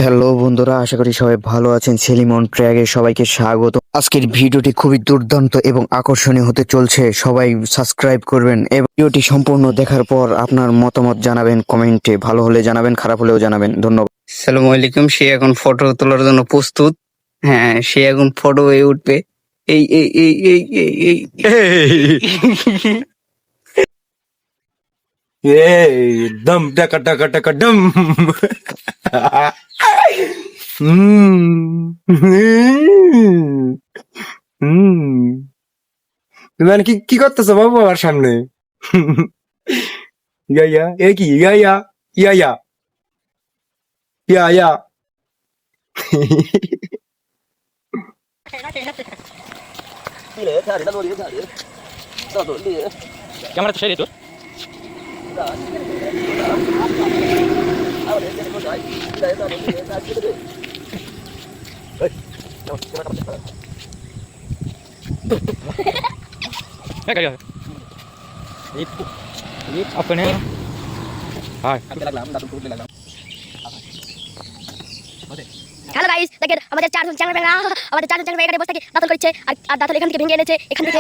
Hello বন্ধুরা, আশা করি সবাই ভালো আছেন। সেলিম অন ট্র্যাকে সবাইকে স্বাগত। আজকের ভিডিওটি খুবই দুর্দান্ত এবং আকর্ষণীয় হতে চলছে। সবাই সাবস্ক্রাইব করবেন এবং ভিডিওটি সম্পূর্ণ দেখার পর আপনার মতামত জানাবেন কমেন্টে। ভালো হলে জানাবেন, খারাপ হলেও জানাবেন। ধন্যবাদ। আসসালামু আলাইকুম। সে এখন ফটো তোলার জন্য প্রস্তুত। হ্যাঁ, সে এখন ফটো হয়ে উঠবে। এই এই এই এই এই এই दम टका टका टका डम মানে কি করতেছো বাবু আমার সামনে? ইয়া ইয়া এ কি ইয়া ইয়া ইয়া ইয়া ইয়া ইয়া ক্যামেরা তো সেই তোর क्या करिए ये अपने हाय হ্যালো গাইস, দেখেন আমাদের চারজন চ্যানেল ভাইরা আমাদের চারজন চ্যানেল ভাই এখানে বসে থেকে দাঁতল করছে আর দাঁতল এখান থেকে ভেঙে এনেছে এখান থেকে